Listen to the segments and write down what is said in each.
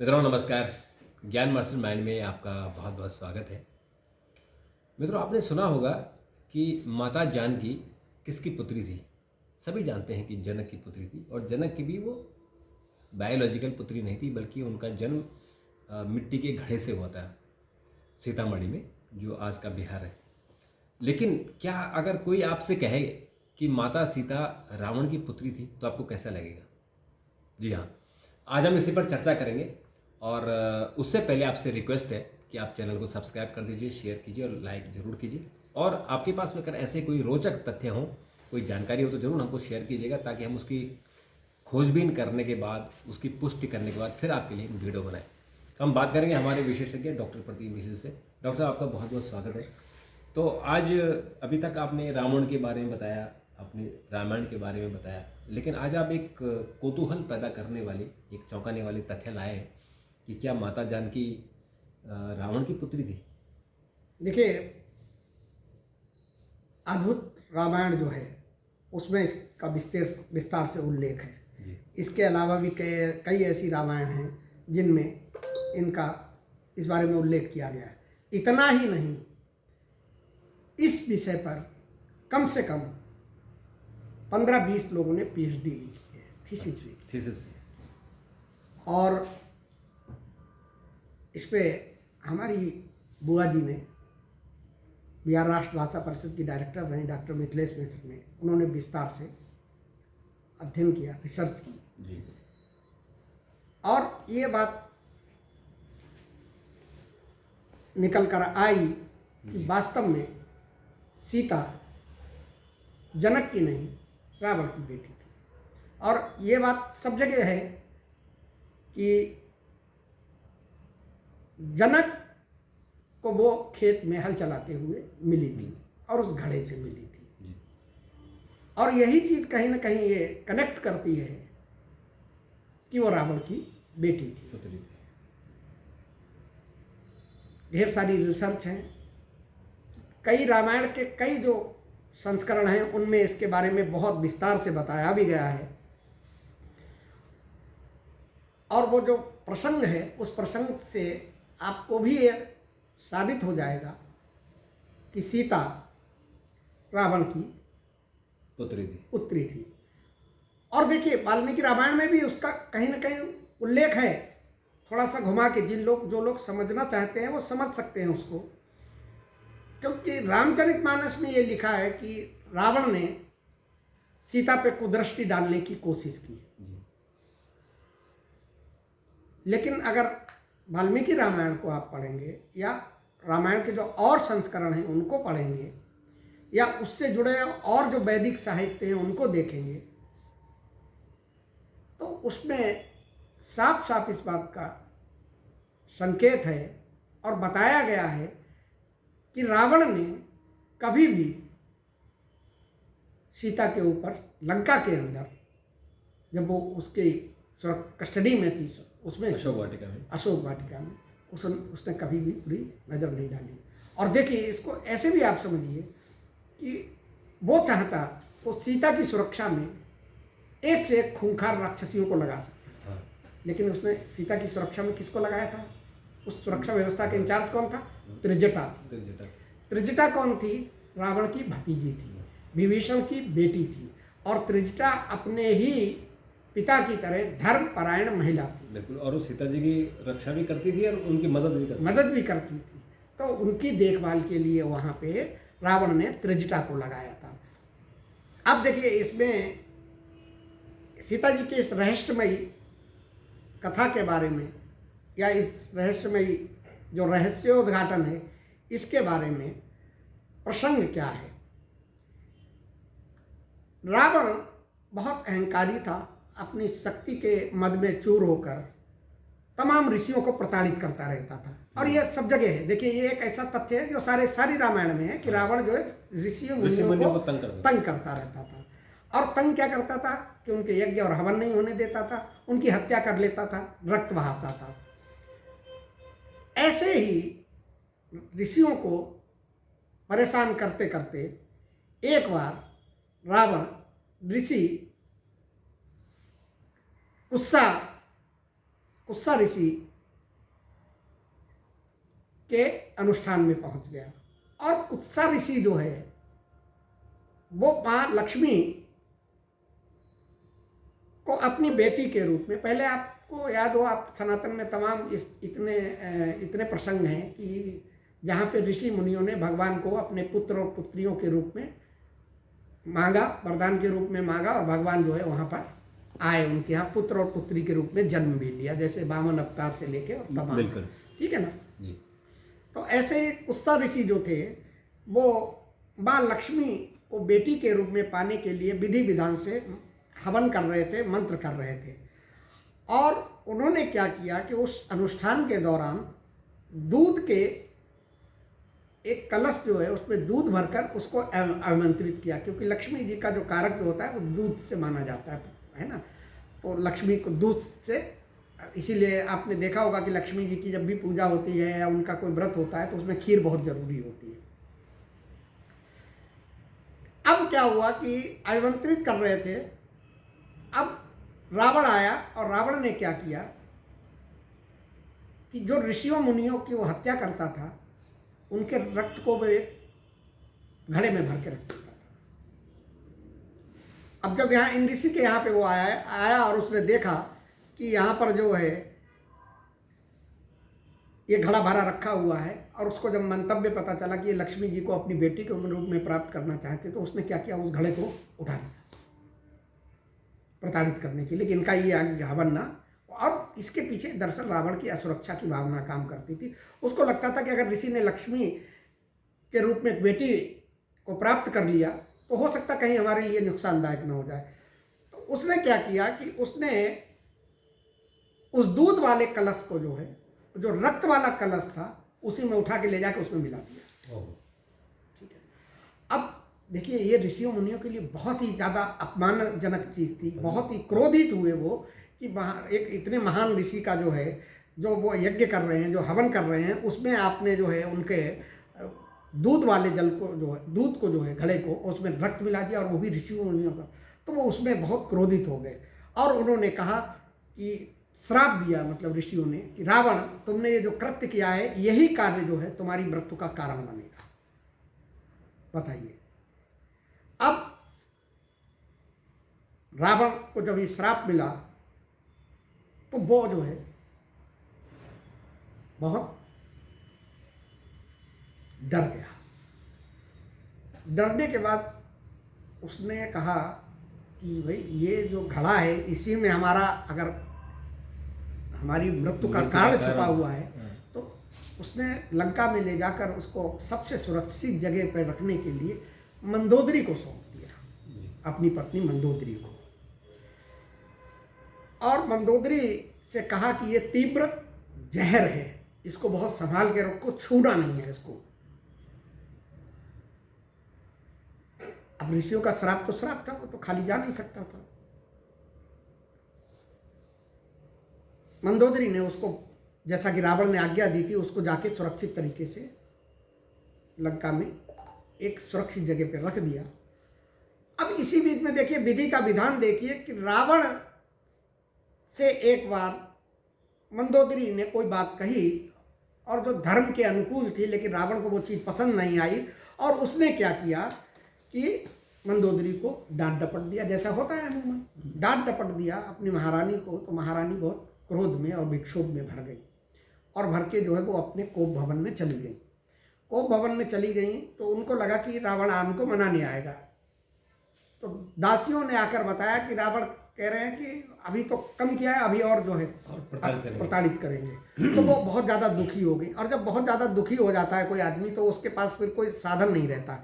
मित्रों नमस्कार। ज्ञान मास्टर माइंड में आपका बहुत बहुत स्वागत है। मित्रों, आपने सुना होगा कि माता जानकी किसकी पुत्री थी। सभी जानते हैं कि जनक की पुत्री थी, और जनक की भी वो बायोलॉजिकल पुत्री नहीं थी, बल्कि उनका जन्म मिट्टी के घड़े से हुआ था, सीतामढ़ी में, जो आज का बिहार है। लेकिन क्या अगर कोई आपसे कहे कि माता सीता रावण की पुत्री थी तो आपको कैसा लगेगा? जी हाँ, आज हम इसी पर चर्चा करेंगे। और उससे पहले आपसे रिक्वेस्ट है कि आप चैनल को सब्सक्राइब कर दीजिए, शेयर कीजिए और लाइक ज़रूर कीजिए। और आपके पास में अगर ऐसे कोई रोचक तथ्य हों, कोई जानकारी हो, तो ज़रूर हमको शेयर कीजिएगा, ताकि हम उसकी खोजबीन करने के बाद, उसकी पुष्टि करने के बाद फिर आपके लिए वीडियो बनाएं। तो हम बात करेंगे हमारे विशेषज्ञ डॉक्टर प्रतीक मिश्र से। डॉक्टर साहब, आपका बहुत बहुत स्वागत है। तो आज अभी तक आपने रावण के बारे में बताया, अपने रामायण के बारे में बताया, लेकिन आज आप एक कौतूहल पैदा करने वाली, एक चौंकाने वाली तथ्य लाए हैं कि क्या माता जानकी रावण की पुत्री थी? देखिए, अद्भुत रामायण जो है उसमें इसका विस्तार से उल्लेख है। जी। इसके अलावा भी कई ऐसी रामायण हैं जिनमें इनका इस बारे में उल्लेख किया गया है। इतना ही नहीं, इस विषय पर कम से कम 15-20 लोगों ने पीएचडी लिखी है, थीसिस लिखी है। थीसिस। और इस पे हमारी बुआ जी ने, बिहार राष्ट्र भाषा परिषद की डायरेक्टर रहीं डॉक्टर मिथिलेश मिश्र ने, उन्होंने विस्तार से अध्ययन किया, रिसर्च की। जी। और ये बात निकल कर आई कि वास्तव में सीता जनक की नहीं, रावण की बेटी थी। और ये बात सब जगह है कि जनक को वो खेत में हल चलाते हुए मिली थी और उस घड़े से मिली थी। जी। और यही चीज़ कहीं ना कहीं ये कनेक्ट करती है कि वो रावण की बेटी थी। पुत्री थी। ढेर सारी रिसर्च हैं, कई रामायण के कई जो संस्करण हैं उनमें इसके बारे में बहुत विस्तार से बताया भी गया है। और वो जो प्रसंग है, उस प्रसंग से आपको भी ये साबित हो जाएगा कि सीता रावण की पुत्री थी। और देखिए, वाल्मीकि रामायण में भी उसका कहीं ना कहीं उल्लेख है, थोड़ा सा घुमा के। जो लोग समझना चाहते हैं वो समझ सकते हैं उसको, क्योंकि रामचरितमानस में ये लिखा है कि रावण ने सीता पे कुदृष्टि डालने की कोशिश की। लेकिन अगर वाल्मीकि रामायण को आप पढ़ेंगे या रामायण के जो और संस्करण हैं उनको पढ़ेंगे, या उससे जुड़े और जो वैदिक साहित्य हैं उनको देखेंगे, तो उसमें साफ साफ इस बात का संकेत है और बताया गया है कि रावण ने कभी भी सीता के ऊपर, लंका के अंदर, जब वो उसके कस्टडी में थी, उसमें अशोक वाटिका में उसने कभी भी पूरी नज़र नहीं डाली। और देखिए, इसको ऐसे भी आप समझिए कि वो चाहता तो सीता की सुरक्षा में एक से एक खूंखार राक्षसियों को लगा सकता। हाँ। लेकिन उसने सीता की सुरक्षा में किसको लगाया था? उस सुरक्षा व्यवस्था के इंचार्ज कौन था? त्रिजटा थी। त्रिजटा कौन थी? रावण की भतीजी थी, विभीषण की बेटी थी। और त्रिजटा अपने ही पिता की तरह धर्मपरायण महिला थी। बिल्कुल। और वो सीता जी की रक्षा भी करती थी और उनकी मदद भी करती थी। तो उनकी देखभाल के लिए वहाँ पे रावण ने त्रिजटा को लगाया था। अब देखिए, इसमें सीता जी के इस रहस्यमयी कथा के बारे में, या इस रहस्यमयी जो रहस्योद्घाटन है, इसके बारे में प्रसंग क्या है। रावण बहुत अहंकारी था, अपनी शक्ति के मद में चूर होकर तमाम ऋषियों को प्रताड़ित करता रहता था। और यह सब जगह है। देखिए, ये एक ऐसा तथ्य है जो सारी रामायण में है कि रावण जो है ऋषियों को तंग करता रहता था। और तंग क्या करता था कि उनके यज्ञ और हवन नहीं होने देता था, उनकी हत्या कर लेता था, रक्त बहाता था। ऐसे ही ऋषियों को परेशान करते करते एक बार रावण ऋषि कुत्सा ऋषि के अनुष्ठान में पहुंच गया। और कुत्सा ऋषि जो है वो माँ लक्ष्मी को अपनी बेटी के रूप में, पहले आपको याद हो, आप सनातन में तमाम इतने प्रसंग हैं कि जहाँ पे ऋषि मुनियों ने भगवान को अपने पुत्र और पुत्रियों के रूप में मांगा, वरदान के रूप में मांगा, और भगवान जो है वहाँ पर आए, उनके यहाँ पुत्र और पुत्री के रूप में जन्म भी लिया, जैसे वामन अवतार से लेके और तमाम। बिल्कुल ठीक है ना जी। तो ऐसे कुत्सा ऋषि जो थे वो माँ लक्ष्मी को बेटी के रूप में पाने के लिए विधि विधान से हवन कर रहे थे, मंत्र कर रहे थे। और उन्होंने क्या किया कि उस अनुष्ठान के दौरान दूध के एक कलश जो है उसमें दूध भरकर उसको आमंत्रित किया, क्योंकि लक्ष्मी जी का जो कारक जो होता है वो दूध से माना जाता है ना। तो लक्ष्मी को दूध से, इसीलिए आपने देखा होगा कि लक्ष्मी जी की जब भी पूजा होती है या उनका कोई व्रत होता है तो उसमें खीर बहुत जरूरी होती है। अब क्या हुआ कि आमंत्रित कर रहे थे, अब रावण आया और रावण ने क्या किया कि जो ऋषियों मुनियों की वो हत्या करता था उनके रक्त को वो एक घड़े में भर के रख देता था। अब जब यहाँ इन ऋषि के यहाँ पे वो आया और उसने देखा कि यहाँ पर जो है ये घड़ा भरा रखा हुआ है, और उसको जब मंतव्य पता चला कि ये लक्ष्मी जी को अपनी बेटी के रूप में प्राप्त करना चाहते, तो उसने क्या किया, उस घड़े को उठा लिया प्रताड़ित करने के लिए कि इनका ये हवन ना। और इसके पीछे दरअसल रावण की असुरक्षा की भावना काम करती थी। उसको लगता था कि अगर ऋषि ने लक्ष्मी के रूप में एक बेटी को प्राप्त कर लिया तो हो सकता कहीं हमारे लिए नुकसानदायक न हो जाए। तो उसने क्या किया कि उसने उस दूध वाले कलश को जो है, जो रक्त वाला कलश था, उसी में उठा के ले जाकर उसमें मिला दिया। ठीक है। अब देखिए ये ऋषियों मुनियों के लिए बहुत ही ज़्यादा अपमानजनक चीज़ थी। बहुत ही क्रोधित हुए वो कि एक इतने महान ऋषि का जो है, जो वो यज्ञ कर रहे हैं, जो हवन कर रहे हैं, उसमें आपने जो है उनके दूध वाले जल को जो है, दूध को जो है घड़े को, उसमें रक्त मिला दिया, और वो भी ऋषियों मुनियों का। तो वो उसमें बहुत क्रोधित हो गए और उन्होंने कहा कि श्राप दिया, मतलब ऋषियों ने, कि रावण तुमने ये जो कृत्य किया है यही कार्य जो है तुम्हारी मृत्यु का कारण बनेगा। बताइए। अब रावण को जब ये श्राप मिला तो वो जो है बहुत डर गया। डरने के बाद उसने कहा कि भाई ये जो घड़ा है इसी में हमारा, अगर हमारी मृत्यु का कारण छुपा हुआ है, तो उसने लंका में ले जाकर उसको सबसे सुरक्षित जगह पर रखने के लिए मंदोदरी को सौंप दिया, अपनी पत्नी मंदोदरी को। और मंदोदरी से कहा कि ये तीव्र जहर है, इसको बहुत संभाल के रखो, छूना नहीं है इसको। अब ऋषियों का श्राप तो श्राप था, वो तो खाली जा नहीं सकता था। मंदोदरी ने उसको, जैसा कि रावण ने आज्ञा दी थी, उसको जाके सुरक्षित तरीके से लंका में एक सुरक्षित जगह पे रख दिया। अब इसी बीच में देखिए विधि का विधान देखिए कि रावण से एक बार मंदोदरी ने कोई बात कही और जो धर्म के अनुकूल थी, लेकिन रावण को वो चीज़ पसंद नहीं आई, और उसने क्या किया कि मंदोदरी को डांट डपट दिया, जैसा होता है अमूमन, डांट डपट दिया अपनी महारानी को। तो महारानी बहुत क्रोध में और विक्षोभ में भर गई, और भर के जो है वो अपने कोप भवन में चली गई। कोप भवन में चली गई तो उनको लगा कि रावण हमको मनाने आएगा। तो दासियों ने आकर बताया कि रावण कह रहे हैं कि अभी तो कम किया है, अभी और जो है प्रताड़ित करेंगे। तो वो बहुत ज़्यादा दुखी हो गई, और जब बहुत ज़्यादा दुखी हो जाता है कोई आदमी तो उसके पास फिर कोई साधन नहीं रहता।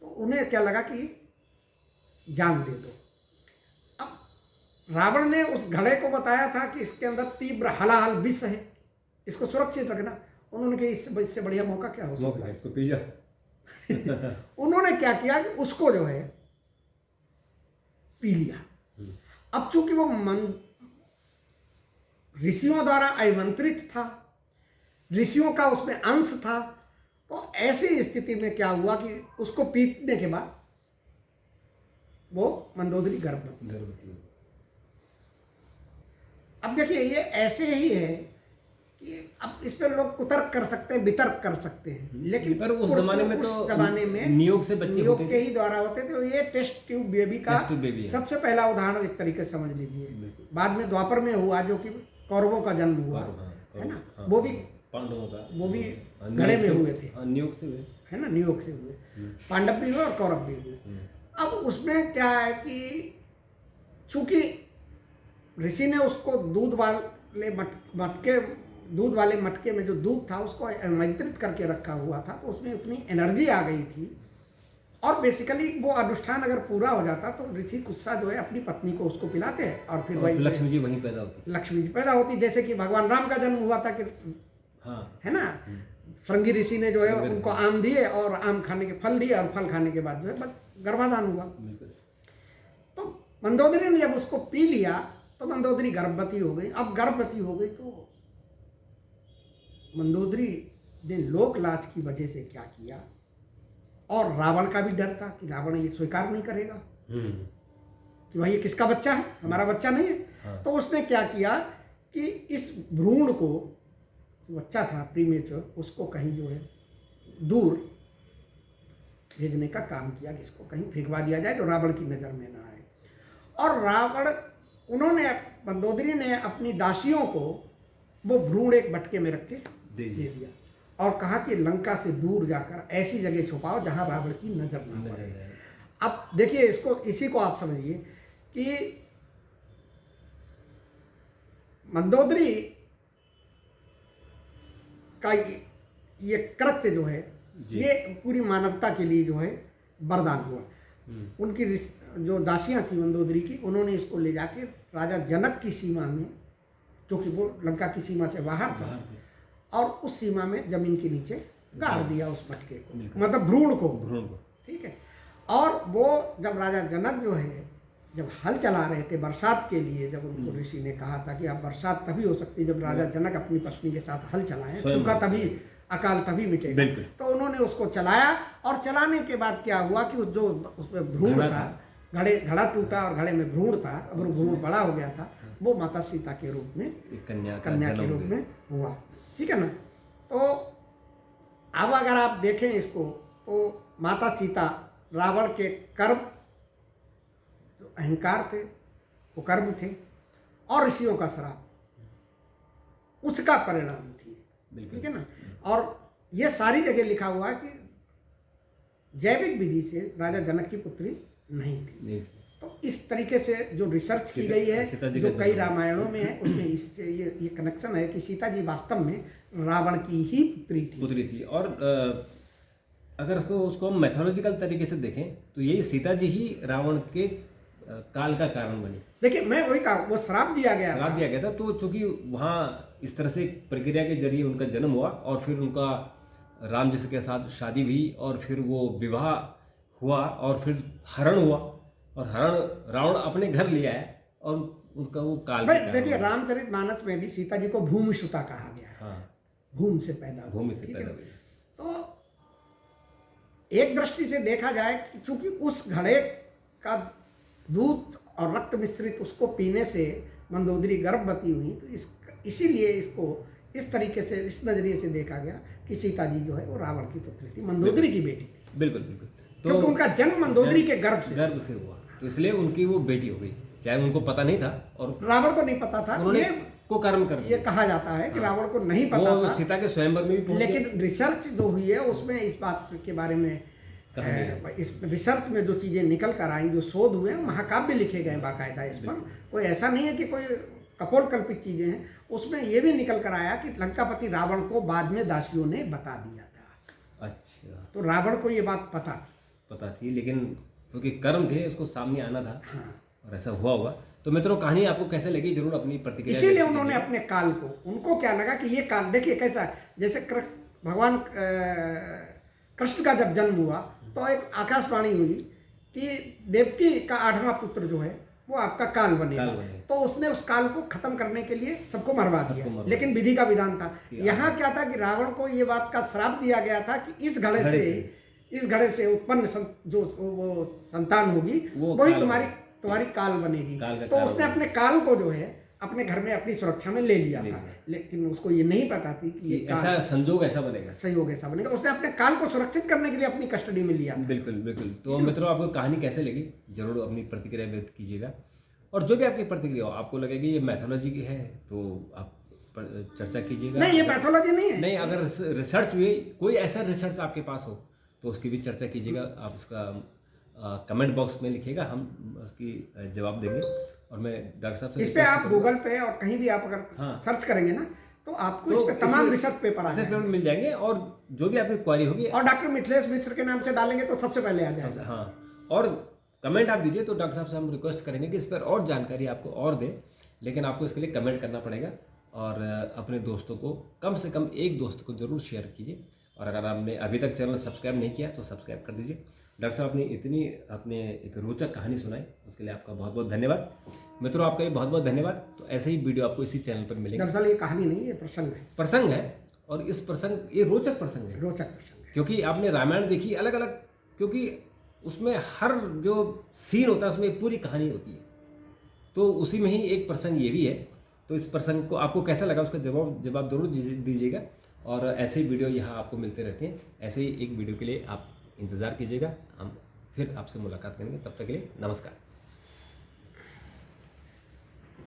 तो उन्हें क्या लगा कि जान दे दो। अब रावण ने उस घड़े को बताया था कि इसके अंदर तीव्र हलाहल विष है, इसको सुरक्षित रखना। उन्होंने कहा इससे बढ़िया मौका क्या हो सकता है, इसको पी जा। उन्होंने क्या किया कि उसको जो है पी लिया। अब चूंकि वो ऋषियों द्वारा आमंत्रित था, ऋषियों का उसमें अंश था, तो ऐसी स्थिति में क्या हुआ कि उसको पीने के बाद वो मंदोदरी गर्भवती। अब देखिए ये ऐसे ही है कि अब इस पे लोग कुतर्क कर सकते हैं, वितर्क कर सकते हैं, लेकिन पर उस जमाने में तो उस जमाने में नियोग से बच्चे नियोग होते के ही द्वारा होते थे। तो ये टेस्ट ट्यूब बेबी का टेस्ट ट्यूब बेबी है। सबसे पहला उदाहरण एक तरीके से समझ लीजिए। बिल्कुल। बाद में द्वापर में हुआ, जो कि कौरवों का जन्म हुआ, है ना, वो भी पांडवों का, वो भी घड़े में हुए थे, नियोग से हुए, है ना, नियोग से हुए। पांडव भी हुए और कौरव भी हुए। अब उसमें क्या है कि चूंकि ऋषि ने उसको दूध वाले मटके में जो दूध था उसको आमंत्रित करके रखा हुआ था, तो उसमें उतनी एनर्जी आ गई थी। और बेसिकली वो अनुष्ठान अगर पूरा हो जाता तो ऋषि गुस्सा जो है अपनी पत्नी को उसको पिलाते और फिर वही लक्ष्मी जी वहीं पैदा होती, लक्ष्मी जी पैदा होती। जैसे कि भगवान राम का जन्म हुआ था कि हाँ, है ना, श्रृंगी ऋषि ने जो है उनको आम दिए और आम खाने के फल दिए और फल खाने के बाद जो है गर्भाधान हुआ। तो मंदोदरी ने जब उसको पी लिया तो मंदोदरी गर्भवती हो गई। अब गर्भवती हो गई तो मंदोदरी ने लोक लाज की वजह से क्या किया, और रावण का भी डर था कि रावण ये स्वीकार नहीं करेगा कि भाई ये किसका बच्चा है, हमारा बच्चा नहीं है। हाँ। तो उसने क्या किया कि इस भ्रूण को, बच्चा था प्रीमेच्योर, उसको कहीं जो है दूर भेजने का काम किया कि इसको कहीं फेंकवा दिया जाए जो रावण की नज़र में ना आए। और मंदोदरी ने अपनी दासियों को वो भ्रूण एक मटके में रख के दे दिया और कहा कि लंका से दूर जाकर ऐसी जगह छुपाओ जहां रावण की नजर ना पड़े। अब देखिए इसको, इसी को आप समझिए कि मंदोदरी का ये कृत्य जो है ये पूरी मानवता के लिए जो है वरदान हुआ। उनकी जो दासियां थी मंदोदरी की, उन्होंने इसको ले जाके राजा जनक की सीमा में, क्योंकि वो लंका की सीमा से बाहर था, और उस सीमा में जमीन के नीचे गाड़ दिया उस मटके को, मतलब भ्रूण को। ठीक है। और वो जब राजा जनक जो है जब हल चला रहे थे बरसात के लिए, जब उनको ऋषि ने कहा था कि अब बरसात तभी हो सकती है जब राजा जनक अपनी पत्नी के साथ हल चलाएं, सूखा तभी, अकाल तभी मिटेगा। तो उन्होंने उसको चलाया, और चलाने के बाद क्या हुआ कि जो उसमें भ्रूण था, घड़ा टूटा और घड़े में भ्रूण था, अब वो भ्रूण बड़ा हो गया था, वो माता सीता के रूप में, कन्या के रूप में हुआ। ठीक है ना। तो अब अगर आप देखें इसको तो माता सीता रावण के कर्म, जो अहंकार थे, वो कर्म थे, और ऋषियों का श्राप उसका परिणाम थी। ठीक है ना। और ये सारी जगह लिखा हुआ है कि जैविक विधि से राजा जनक की पुत्री नहीं थी। तो इस तरीके से जो रिसर्च की गई है, जो कई रामायणों में है, उसमें इससे ये कनेक्शन है कि सीता जी वास्तव में रावण की ही पुत्री थी। और अगर उसको हम मैथोलॉजिकल तरीके से देखें तो यही सीता जी ही रावण के काल का कारण बनी। देखिए मैं वही कहा, वो श्राप दिया गया था। तो चूंकि वहाँ इस तरह से प्रक्रिया के जरिए उनका जन्म हुआ, और फिर उनका राम जी के साथ शादी हुई, और फिर वो विवाह हुआ, और फिर हरण हुआ, और हरण रावण अपने घर ले आया, और उनका वो काल। देखिए रामचरितमानस में भी सीता जी को भूमिसुता कहा गया है। हाँ, भूमि से पैदा हुई। तो एक दृष्टि से देखा जाए कि चूंकि उस घड़े का दूध और रक्त मिश्रित उसको पीने से मंदोदरी गर्भवती हुई, तो इसीलिए इसको इस तरीके से, इस नजरिए से देखा गया कि सीता जी जो है वो रावण की पुत्री थी, मंदोदरी की बेटी थी। बिल्कुल। तो क्योंकि उनका जन्म मंदोदरी के गर्भ से हुआ, तो इसलिए उनकी वो बेटी हो गई, चाहे उनको पता नहीं था, और रावण को नहीं पता था। ये को कर्म कर ये कहा जाता है कि रावण को नहीं पता था, सीता के स्वयंवर में भी। लेकिन रिसर्च जो हुई है उसमें इस बात के बारे में, इस रिसर्च में जो चीज़ें निकल कर आई, जो शोध हुए हैं, महाकाव्य लिखे गए बाकायदा इस पर। कोई ऐसा नहीं है कि कोई कपोल कल्पित चीज़ें हैं। उसमें ये भी निकल कर आया कि लंकापति रावण को बाद में दासियों ने बता दिया था। अच्छा। तो रावण को ये बात पता थी, लेकिन क्योंकि कर्म थे उसको सामने आना था। हाँ। और ऐसा हुआ होगा। तो मित्रों, कहानी आपको कैसे लगी जरूर अपनी प्रतिक्रिया। इसीलिए उन्होंने अपने काल को, उनको क्या लगा कि ये काल देखिए कैसा है, जैसे भगवान कृष्ण का जब जन्म हुआ तो एक आकाशवाणी हुई कि देवकी का 8वां पुत्र जो है वो आपका काल बनेगा। तो उसने उस काल को खत्म करने के लिए सबको मरवा दिया, लेकिन विधि का विधान था। यहाँ क्या था कि रावण को ये बात का श्राप दिया गया था कि इस घड़े से उत्पन्न जो वो संतान होगी वही तुम्हारी काल बनेगी। तो उसने अपने काल को जो है अपने घर में अपनी सुरक्षा में ले लिया था, लेकिन उसको ये नहीं पता थी कि ये ऐसा संजोग ऐसा बनेगा, संयोग ऐसा बनेगा। उसने अपने काल को सुरक्षित करने के लिए अपनी कस्टडी में लिया था। बिल्कुल बिल्कुल। तो मित्रों, आपको कहानी कैसे लगी जरूर अपनी प्रतिक्रिया व्यक्त कीजिएगा, और जो भी आपकी प्रतिक्रिया हो, आपको लगे कि ये मैथोलॉजी की है तो आप चर्चा कीजिएगा। नहीं, ये पैथोलॉजी नहीं है। नहीं, अगर रिसर्च हुई, कोई ऐसा रिसर्च आपके पास हो तो उसकी भी चर्चा कीजिएगा। आप उसका कमेंट बॉक्स में लिखिएगा, हम उसकी जवाब देंगे। और मैं डॉक्टर साहब से इस पे आप गूगल पे और कहीं भी आप अगर सर्च करेंगे ना तो आपको इस पे तमाम रिसर्च पेपर आ जाएंगे, मिल जाएंगे, और जो भी आपकी क्वारी होगी, और डॉक्टर मिथिलेश मिश्र के नाम से डालेंगे तो सबसे पहले आ जाएगा। हाँ, और कमेंट आप दीजिए तो डॉक्टर साहब से हम रिक्वेस्ट करेंगे कि इस पर और जानकारी आपको और दें, लेकिन आपको इसके लिए कमेंट करना पड़ेगा। और अपने दोस्तों को, कम से कम एक दोस्त को ज़रूर शेयर कीजिए। और अगर आपने अभी तक चैनल सब्सक्राइब नहीं किया तो सब्सक्राइब कर दीजिए। डॉक्टर साहब ने आपने एक रोचक कहानी सुनाई, उसके लिए आपका बहुत बहुत धन्यवाद। मित्रों, आपका भी बहुत बहुत धन्यवाद। तो ऐसे ही वीडियो आपको इसी चैनल पर मिलेंगे। दरअसल ये कहानी नहीं, ये प्रसंग है। प्रसंग है, और इस प्रसंग, ये रोचक प्रसंग है, रोचक प्रसंग है। क्योंकि आपने रामायण देखी अलग अलग, क्योंकि उसमें हर जो सीन होता है उसमें एक पूरी कहानी होती है, तो उसी में ही एक प्रसंग ये भी है। तो इस प्रसंग को आपको कैसा लगा उसका जवाब जरूर दीजिएगा। और ऐसे ही वीडियो यहाँ आपको मिलते रहते हैं। ऐसे ही एक वीडियो के लिए आप इंतज़ार कीजिएगा, हम फिर आपसे मुलाकात करेंगे। तब तक के लिए नमस्कार।